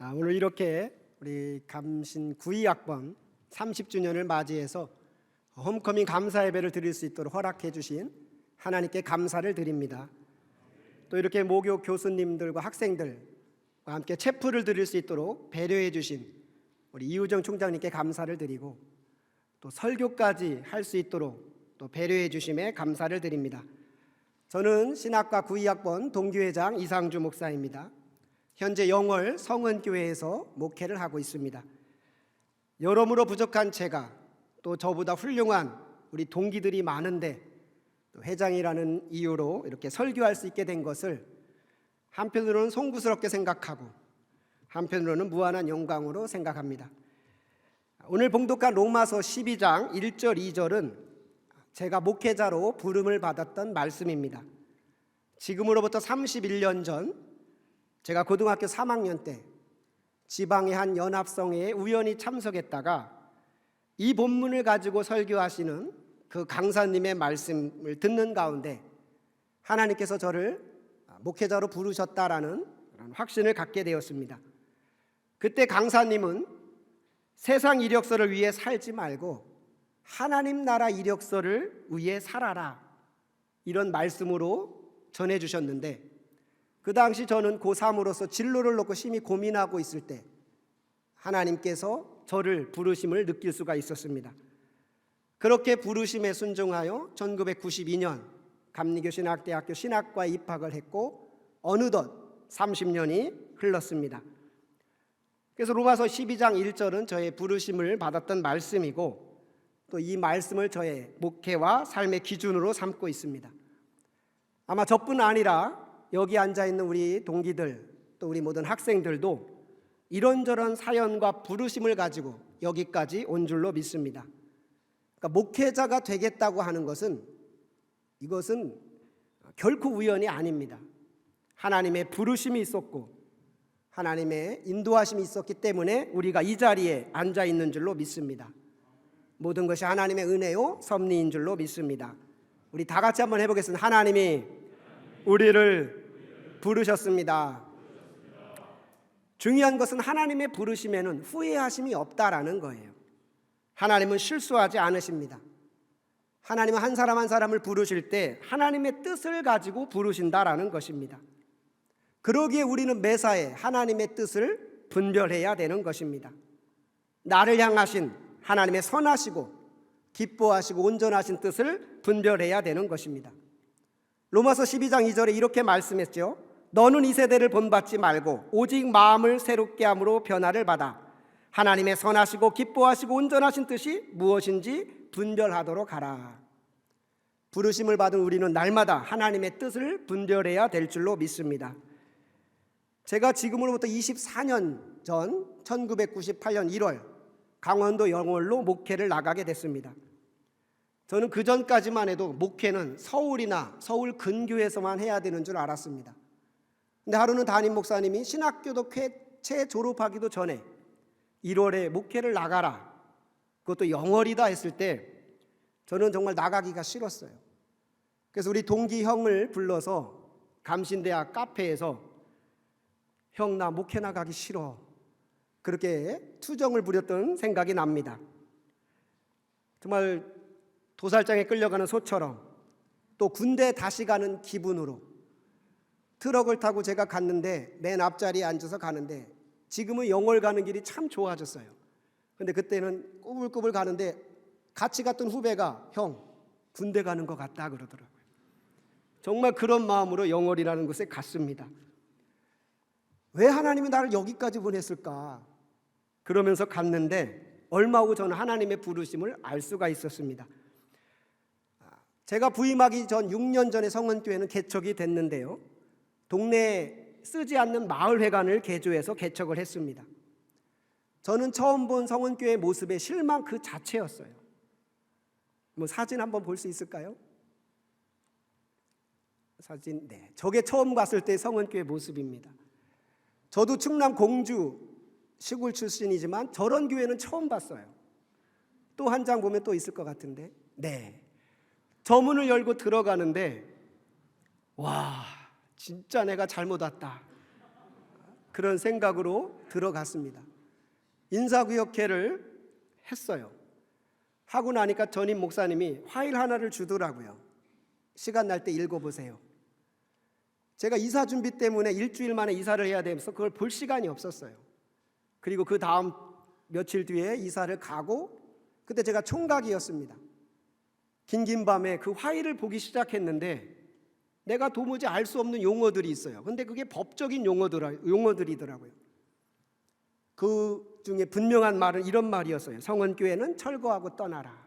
오늘 이렇게 우리 감신 9.2학번 30주년을 맞이해서 홈커밍 감사 예배를 드릴 수 있도록 허락해 주신 하나님께 감사를 드립니다. 또 이렇게 모교 교수님들과 학생들과 함께 체프를 드릴 수 있도록 배려해 주신 우리 이우정 총장님께 감사를 드리고, 또 설교까지 할 수 있도록 또 배려해 주심에 감사를 드립니다. 저는 신학과 9.2학번 동기회장 이상주 목사입니다. 현재 영월 성은교회에서 목회를 하고 있습니다. 여러모로 부족한 제가, 또 저보다 훌륭한 우리 동기들이 많은데 또 회장이라는 이유로 이렇게 설교할 수 있게 된 것을 한편으로는 송구스럽게 생각하고 한편으로는 무한한 영광으로 생각합니다. 오늘 봉독한 로마서 12장 1절 2절은 제가 목회자로 부름을 받았던 말씀입니다. 지금으로부터 31년 전 제가 고등학교 3학년 때 지방의 한 연합성회에 우연히 참석했다가 이 본문을 가지고 설교하시는 그 강사님의 말씀을 듣는 가운데 하나님께서 저를 목회자로 부르셨다라는 확신을 갖게 되었습니다. 그때 강사님은 세상 이력서를 위해 살지 말고 하나님 나라 이력서를 위해 살아라, 이런 말씀으로 전해주셨는데, 그 당시 저는 고3으로서 진로를 놓고 심히 고민하고 있을 때 하나님께서 저를 부르심을 느낄 수가 있었습니다. 그렇게 부르심에 순종하여 1992년 감리교 신학대학교 신학과에 입학을 했고 어느덧 30년이 흘렀습니다. 그래서 로마서 12장 1절은 저의 부르심을 받았던 말씀이고, 또 이 말씀을 저의 목회와 삶의 기준으로 삼고 있습니다. 아마 저뿐 아니라 여기 앉아있는 우리 동기들, 또 우리 모든 학생들도 이런저런 사연과 부르심을 가지고 여기까지 온 줄로 믿습니다. 그러니까 목회자가 되겠다고 하는 것은, 이것은 결코 우연이 아닙니다. 하나님의 부르심이 있었고 하나님의 인도하심이 있었기 때문에 우리가 이 자리에 앉아 있는 줄로 믿습니다. 모든 것이 하나님의 은혜요 섭리인 줄로 믿습니다. 우리 다 같이 한번 해보겠습니다. 하나님이 우리를 부르셨습니다. 중요한 것은 하나님의 부르심에는 후회하심이 없다라는 거예요. 하나님은 실수하지 않으십니다. 하나님은 한 사람 한 사람을 부르실 때 하나님의 뜻을 가지고 부르신다라는 것입니다. 그러기에 우리는 매사에 하나님의 뜻을 분별해야 되는 것입니다. 나를 향하신 하나님의 선하시고 기뻐하시고 온전하신 뜻을 분별해야 되는 것입니다. 로마서 12장 2절에 이렇게 말씀했죠. 너는 이 세대를 본받지 말고 오직 마음을 새롭게 함으로 변화를 받아 하나님의 선하시고 기뻐하시고 온전하신 뜻이 무엇인지 분별하도록 하라. 부르심을 받은 우리는 날마다 하나님의 뜻을 분별해야 될 줄로 믿습니다. 제가 지금으로부터 24년 전 1998년 1월 강원도 영월로 목회를 나가게 됐습니다. 저는 그 전까지만 해도 목회는 서울이나 서울 근교에서만 해야 되는 줄 알았습니다. 근데 하루는 담임 목사님이 신학교도 채 졸업하기도 전에 1월에 목회를 나가라, 그것도 영월이다 했을 때 저는 정말 나가기가 싫었어요. 그래서 우리 동기 형을 불러서 감신대학 카페에서 형, 나 목회 나가기 싫어, 그렇게 투정을 부렸던 생각이 납니다. 정말 도살장에 끌려가는 소처럼, 또 군대 다시 가는 기분으로 트럭을 타고 제가 갔는데 맨 앞자리에 앉아서 가는데, 지금은 영월 가는 길이 참 좋아졌어요. 근데 그때는 꾸불꾸불 가는데 같이 갔던 후배가 형, 군대 가는 것 같다 그러더라고요. 정말 그런 마음으로 영월이라는 곳에 갔습니다. 왜 하나님이 나를 여기까지 보냈을까? 그러면서 갔는데 얼마 후 저는 하나님의 부르심을 알 수가 있었습니다. 제가 부임하기 전 6년 전에 성은교회는 개척이 됐는데요, 동네에 쓰지 않는 마을회관을 개조해서 개척을 했습니다. 저는 처음 본 성은교회 모습의 실망 그 자체였어요. 사진 한번 볼 수 있을까요? 사진, 네, 저게 처음 봤을 때 성은교회 모습입니다. 저도 충남 공주 시골 출신이지만 저런 교회는 처음 봤어요. 또 한 장 보면 또 있을 것 같은데, 네, 저 문을 열고 들어가는데 와, 진짜 내가 잘못 왔다, 그런 생각으로 들어갔습니다. 인사구역회를 했어요. 하고 나니까 전임 목사님이 파일 하나를 주더라고요. 시간 날 때 읽어보세요. 제가 이사 준비 때문에 일주일 만에 이사를 해야 되면서 그걸 볼 시간이 없었어요. 그리고 그 다음 며칠 뒤에 이사를 가고, 그때 제가 총각이었습니다. 긴 밤에 그 파일을 보기 시작했는데 내가 도무지 알 수 없는 용어들이 있어요. 근데 그게 법적인 용어들이더라고요. 그 중에 분명한 말은 이런 말이었어요. 성원교회는 철거하고 떠나라.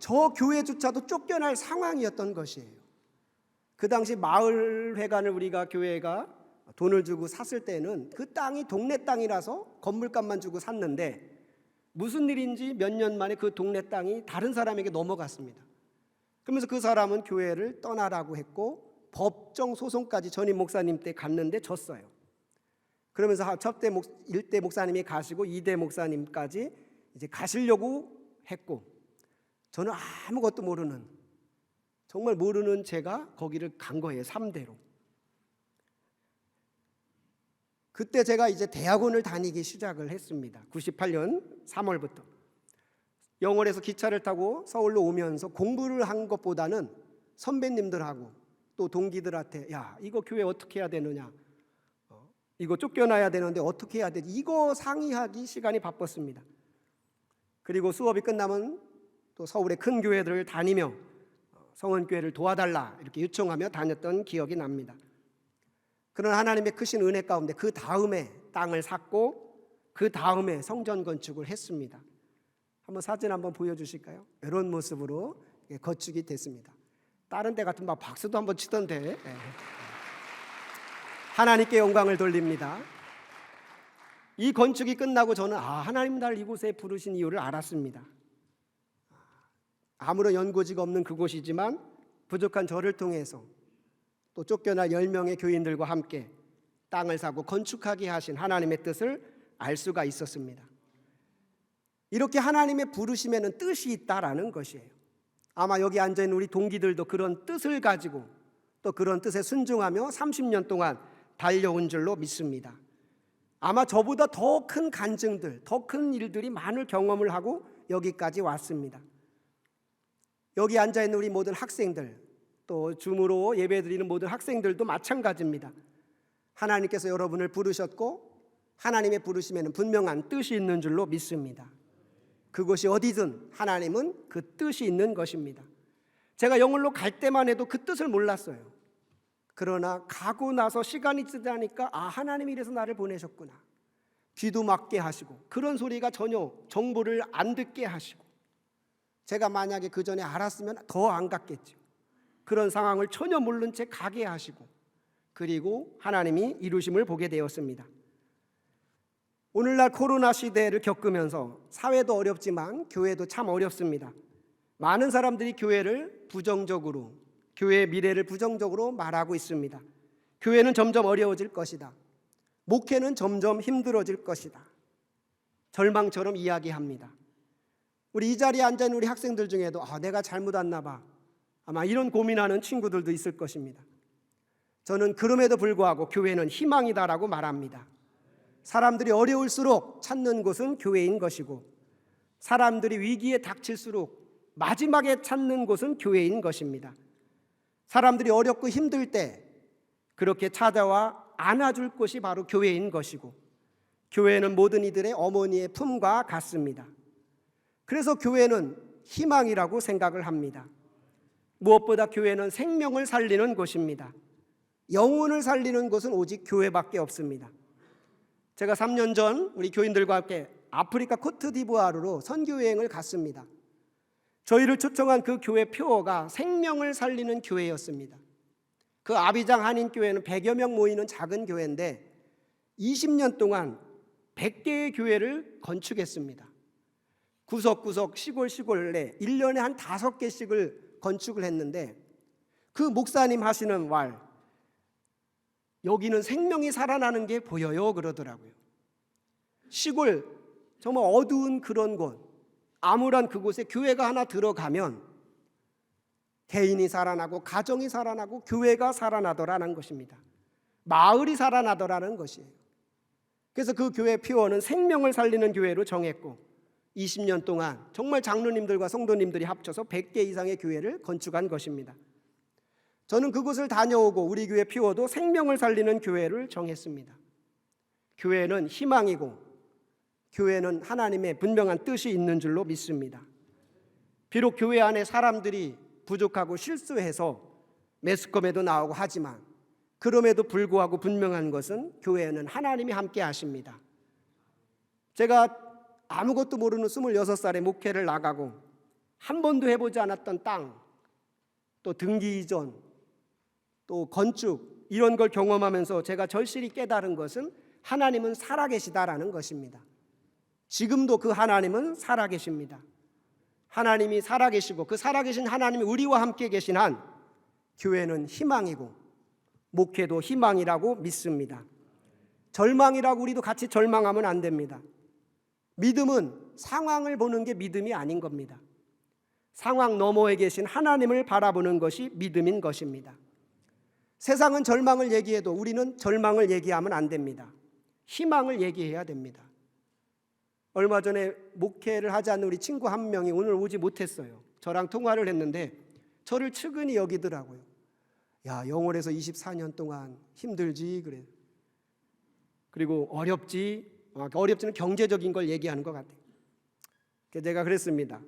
저 교회조차도 쫓겨날 상황이었던 것이에요. 그 당시 마을회관을 우리가 교회가 돈을 주고 샀을 때는 그 땅이 동네 땅이라서 건물값만 주고 샀는데, 무슨 일인지 몇 년 만에 그 동네 땅이 다른 사람에게 넘어갔습니다. 그러면서 그 사람은 교회를 떠나라고 했고 법정 소송까지 전임 목사님 때 갔는데 졌어요. 그러면서 첫대 1대 목사님이 가시고 2대 목사님까지 이제 가시려고 했고, 저는 아무것도 모르는, 정말 모르는 제가 거기를 간 거예요. 3대로. 그때 제가 이제 대학원을 다니기 시작을 했습니다. 98년 3월부터 영월에서 기차를 타고 서울로 오면서 공부를 한 것보다는 선배님들하고 또 동기들한테, 야, 이거 교회 어떻게 해야 되느냐, 이거 쫓겨나야 되는데 어떻게 해야 되지, 이거 상의하기 시간이 바빴습니다. 그리고 수업이 끝나면 또 서울의 큰 교회들을 다니며 성원교회를 도와달라 이렇게 요청하며 다녔던 기억이 납니다. 그런 하나님의 크신 은혜 가운데 그 다음에 땅을 샀고 그 다음에 성전 건축을 했습니다. 한번 사진 한번 보여주실까요? 이런 모습으로 건축이 됐습니다. 다른 데 같으면 막 박수도 한번 치던데, 하나님께 영광을 돌립니다. 이 건축이 끝나고 저는 하나님 날 이곳에 부르신 이유를 알았습니다. 아무런 연고지가 없는 그곳이지만 부족한 저를 통해서 또 쫓겨나 10명의 교인들과 함께 땅을 사고 건축하게 하신 하나님의 뜻을 알 수가 있었습니다. 이렇게 하나님의 부르심에는 뜻이 있다라는 것이에요. 아마 여기 앉아있는 우리 동기들도 그런 뜻을 가지고 또 그런 뜻에 순종하며 30년 동안 달려온 줄로 믿습니다. 아마 저보다 더 큰 간증들, 더 큰 일들이 많은 경험을 하고 여기까지 왔습니다. 여기 앉아있는 우리 모든 학생들, 또 줌으로 예배드리는 모든 학생들도 마찬가지입니다. 하나님께서 여러분을 부르셨고 하나님의 부르심에는 분명한 뜻이 있는 줄로 믿습니다. 그곳이 어디든 하나님은 그 뜻이 있는 것입니다. 제가 영월로 갈 때만 해도 그 뜻을 몰랐어요. 그러나 가고 나서 시간이 지나니까 하나님이 이래서 나를 보내셨구나, 귀도 막게 하시고 그런 소리가 전혀 정보를 안 듣게 하시고, 제가 만약에 그 전에 알았으면 더 안 갔겠죠. 그런 상황을 전혀 모른 채 가게 하시고, 그리고 하나님이 이루심을 보게 되었습니다. 오늘날 코로나 시대를 겪으면서 사회도 어렵지만 교회도 참 어렵습니다. 많은 사람들이 교회를 부정적으로, 교회의 미래를 부정적으로 말하고 있습니다. 교회는 점점 어려워질 것이다, 목회는 점점 힘들어질 것이다, 절망처럼 이야기합니다. 우리 이 자리에 앉아있는 우리 학생들 중에도 내가 잘못 왔나 봐, 아마 이런 고민하는 친구들도 있을 것입니다. 저는 그럼에도 불구하고 교회는 희망이다라고 말합니다. 사람들이 어려울수록 찾는 곳은 교회인 것이고, 사람들이 위기에 닥칠수록 마지막에 찾는 곳은 교회인 것입니다. 사람들이 어렵고 힘들 때 그렇게 찾아와 안아줄 곳이 바로 교회인 것이고, 교회는 모든 이들의 어머니의 품과 같습니다. 그래서 교회는 희망이라고 생각을 합니다. 무엇보다 교회는 생명을 살리는 곳입니다. 영혼을 살리는 곳은 오직 교회밖에 없습니다. 제가 3년 전 우리 교인들과 함께 아프리카 코트디부아르로 선교여행을 갔습니다. 저희를 초청한 그 교회 표어가 생명을 살리는 교회였습니다. 그 아비장 한인교회는 100여 명 모이는 작은 교회인데 20년 동안 100개의 교회를 건축했습니다. 구석구석 시골에 1년에 한 5개씩을 건축을 했는데, 그 목사님 하시는 말, 여기는 생명이 살아나는 게 보여요 그러더라고요. 시골 정말 어두운 그런 곳, 암울한 그곳에 교회가 하나 들어가면 개인이 살아나고 가정이 살아나고 교회가 살아나더라는 것입니다. 마을이 살아나더라는 것이에요. 그래서 그 교회 피원은 생명을 살리는 교회로 정했고 20년 동안 정말 장로님들과 성도님들이 합쳐서 100개 이상의 교회를 건축한 것입니다. 저는 그곳을 다녀오고 우리 교회 피워도 생명을 살리는 교회를 정했습니다. 교회는 희망이고 교회는 하나님의 분명한 뜻이 있는 줄로 믿습니다. 비록 교회 안에 사람들이 부족하고 실수해서 매스컴에도 나오고 하지만 그럼에도 불구하고 분명한 것은 교회는 하나님이 함께 하십니다. 제가 아무것도 모르는 26살에 목회를 나가고 한 번도 해보지 않았던 땅, 또 등기 이전, 또 건축 이런 걸 경험하면서 제가 절실히 깨달은 것은 하나님은 살아계시다라는 것입니다. 지금도 그 하나님은 살아계십니다. 하나님이 살아계시고 그 살아계신 하나님이 우리와 함께 계신 한 교회는 희망이고 목회도 희망이라고 믿습니다. 절망이라고 우리도 같이 절망하면 안 됩니다. 믿음은 상황을 보는 게 믿음이 아닌 겁니다. 상황 너머에 계신 하나님을 바라보는 것이 믿음인 것입니다. 세상은 절망을 얘기해도 우리는 절망을 얘기하면 안 됩니다. 희망을 얘기해야 됩니다. 얼마 전에 목회를 하지 않는 우리 친구 한 명이 오늘 오지 못했어요. 저랑 통화를 했는데 저를 측은히 여기더라고요. 야, 영월에서 24년 동안 힘들지 그래. 그리고 어렵지는 경제적인 걸 얘기하는 것 같아요. 그래서 제가 그랬습니다.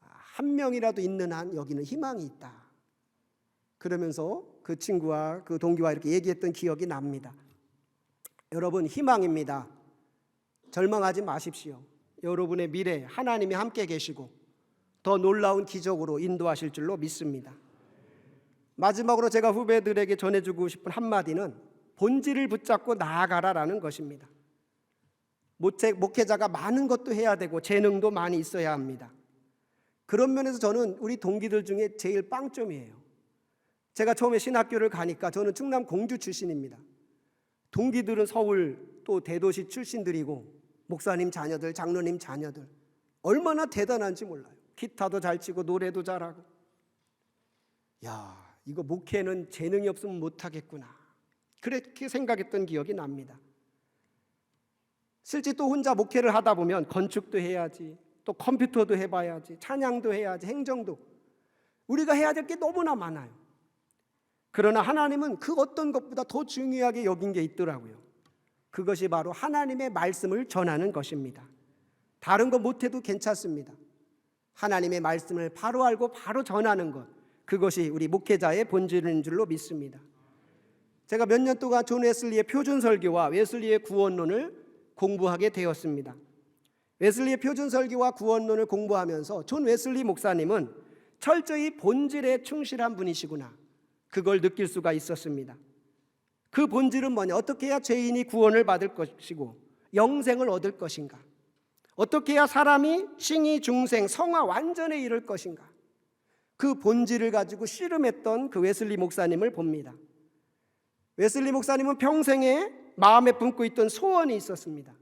한 명이라도 있는 한 여기는 희망이 있다. 그러면서 그 친구와 그 동기와 이렇게 얘기했던 기억이 납니다. 여러분, 희망입니다. 절망하지 마십시오. 여러분의 미래 하나님이 함께 계시고 더 놀라운 기적으로 인도하실 줄로 믿습니다. 마지막으로 제가 후배들에게 전해주고 싶은 한마디는 본질을 붙잡고 나아가라라는 것입니다. 목회자가 많은 것도 해야 되고 재능도 많이 있어야 합니다. 그런 면에서 저는 우리 동기들 중에 제일 빵점이에요. 제가 처음에 신학교를 가니까 저는 충남 공주 출신입니다. 동기들은 서울 또 대도시 출신들이고 목사님 자녀들, 장로님 자녀들 얼마나 대단한지 몰라요. 기타도 잘 치고 노래도 잘하고. 야, 이거 목회는 재능이 없으면 못하겠구나. 그렇게 생각했던 기억이 납니다. 실제 또 혼자 목회를 하다 보면 건축도 해야지, 또 컴퓨터도 해봐야지, 찬양도 해야지, 행정도. 우리가 해야 될 게 너무나 많아요. 그러나 하나님은 그 어떤 것보다 더 중요하게 여긴 게 있더라고요. 그것이 바로 하나님의 말씀을 전하는 것입니다. 다른 거 못해도 괜찮습니다. 하나님의 말씀을 바로 알고 바로 전하는 것, 그것이 우리 목회자의 본질인 줄로 믿습니다. 제가 몇 년 동안 존 웨슬리의 표준설교와 웨슬리의 구원론을 공부하게 되었습니다. 웨슬리의 표준설교와 구원론을 공부하면서 존 웨슬리 목사님은 철저히 본질에 충실한 분이시구나, 그걸 느낄 수가 있었습니다. 그 본질은 뭐냐? 어떻게 해야 죄인이 구원을 받을 것이고 영생을 얻을 것인가? 어떻게 해야 사람이 칭의, 중생, 성화 완전에 이를 것인가? 그 본질을 가지고 씨름했던 그 웨슬리 목사님을 봅니다. 웨슬리 목사님은 평생에 마음에 품고 있던 소원이 있었습니다.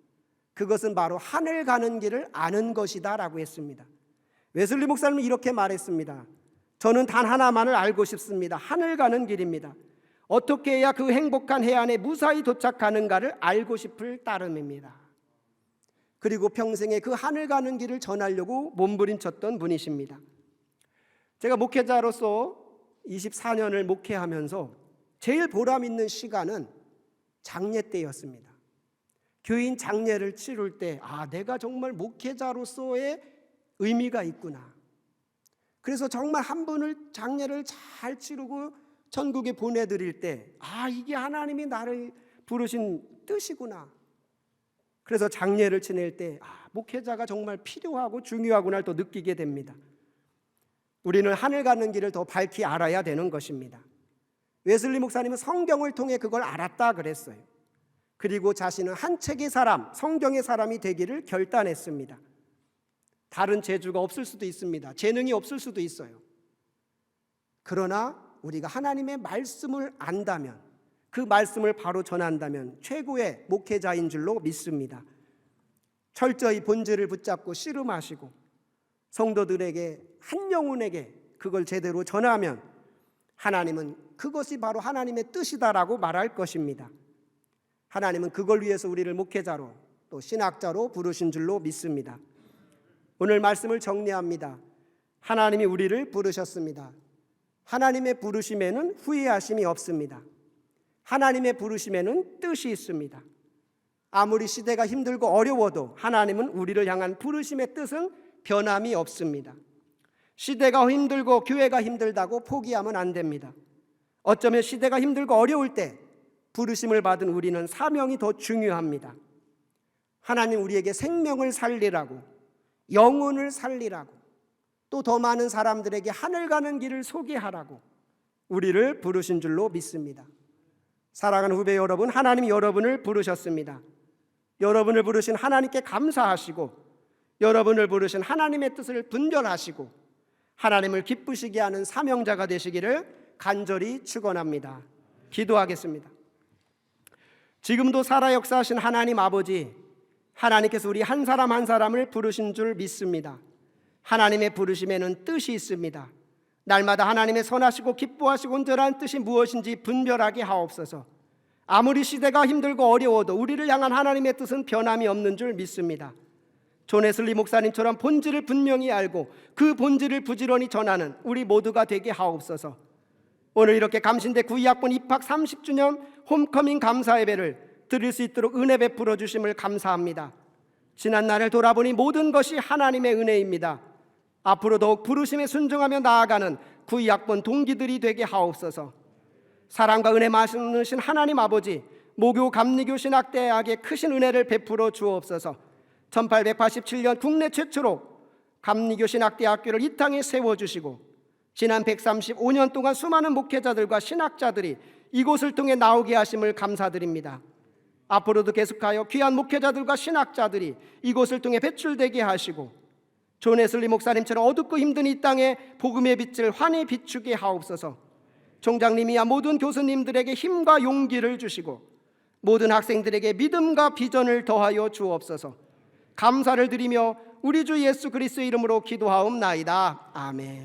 그것은 바로 하늘 가는 길을 아는 것이다 라고 했습니다. 웨슬리 목사님은 이렇게 말했습니다. 저는 단 하나만을 알고 싶습니다. 하늘 가는 길입니다. 어떻게 해야 그 행복한 해안에 무사히 도착하는가를 알고 싶을 따름입니다. 그리고 평생에 그 하늘 가는 길을 전하려고 몸부림쳤던 분이십니다. 제가 목회자로서 24년을 목회하면서 제일 보람 있는 시간은 장례 때였습니다. 교인 장례를 치룰 때, 내가 정말 목회자로서의 의미가 있구나. 그래서 정말 한 분을 장례를 잘 치르고 천국에 보내드릴 때, 이게 하나님이 나를 부르신 뜻이구나. 그래서 장례를 지낼 때, 목회자가 정말 필요하고 중요하구나 또 느끼게 됩니다. 우리는 하늘 가는 길을 더 밝히 알아야 되는 것입니다. 웨슬리 목사님은 성경을 통해 그걸 알았다 그랬어요. 그리고 자신은 한 책의 사람, 성경의 사람이 되기를 결단했습니다. 다른 재주가 없을 수도 있습니다. 재능이 없을 수도 있어요. 그러나 우리가 하나님의 말씀을 안다면, 그 말씀을 바로 전한다면 최고의 목회자인 줄로 믿습니다. 철저히 본질을 붙잡고 씨름하시고 성도들에게, 한 영혼에게 그걸 제대로 전하면 하나님은 그것이 바로 하나님의 뜻이다라고 말할 것입니다. 하나님은 그걸 위해서 우리를 목회자로 또 신학자로 부르신 줄로 믿습니다. 오늘 말씀을 정리합니다. 하나님이 우리를 부르셨습니다. 하나님의 부르심에는 후회하심이 없습니다. 하나님의 부르심에는 뜻이 있습니다. 아무리 시대가 힘들고 어려워도 하나님은 우리를 향한 부르심의 뜻은 변함이 없습니다. 시대가 힘들고 교회가 힘들다고 포기하면 안 됩니다. 어쩌면 시대가 힘들고 어려울 때 부르심을 받은 우리는 사명이 더 중요합니다. 하나님 우리에게 생명을 살리라고, 영혼을 살리라고, 또 더 많은 사람들에게 하늘 가는 길을 소개하라고 우리를 부르신 줄로 믿습니다. 사랑하는 후배 여러분, 하나님이 여러분을 부르셨습니다. 여러분을 부르신 하나님께 감사하시고, 여러분을 부르신 하나님의 뜻을 분별하시고 하나님을 기쁘시게 하는 사명자가 되시기를 간절히 축원합니다. 기도하겠습니다. 지금도 살아 역사하신 하나님 아버지, 하나님께서 우리 한 사람 한 사람을 부르신 줄 믿습니다. 하나님의 부르심에는 뜻이 있습니다. 날마다 하나님의 선하시고 기뻐하시고 온전한 뜻이 무엇인지 분별하게 하옵소서. 아무리 시대가 힘들고 어려워도 우리를 향한 하나님의 뜻은 변함이 없는 줄 믿습니다. 존 웨슬리 목사님처럼 본질을 분명히 알고 그 본질을 부지런히 전하는 우리 모두가 되게 하옵소서. 오늘 이렇게 감신대 구의학번 입학 30주년 홈커밍 감사 예배를 드릴 수 있도록 은혜 베풀어 주심을 감사합니다. 지난 날을 돌아보니 모든 것이 하나님의 은혜입니다. 앞으로 더욱 부르심에 순종하며 나아가는 구의학번 동기들이 되게 하옵소서. 사랑과 은혜 많으신 하나님 아버지, 모교 감리교 신학대학에 크신 은혜를 베풀어 주옵소서. 1887년 국내 최초로 감리교 신학대학교를 이 땅에 세워주시고 지난 135년 동안 수많은 목회자들과 신학자들이 이곳을 통해 나오게 하심을 감사드립니다. 앞으로도 계속하여 귀한 목회자들과 신학자들이 이곳을 통해 배출되게 하시고 존 웨슬리 목사님처럼 어둡고 힘든 이 땅에 복음의 빛을 환히 비추게 하옵소서. 총장님이야 모든 교수님들에게 힘과 용기를 주시고 모든 학생들에게 믿음과 비전을 더하여 주옵소서. 감사를 드리며 우리 주 예수 그리스도의 이름으로 기도하옵나이다. 아멘.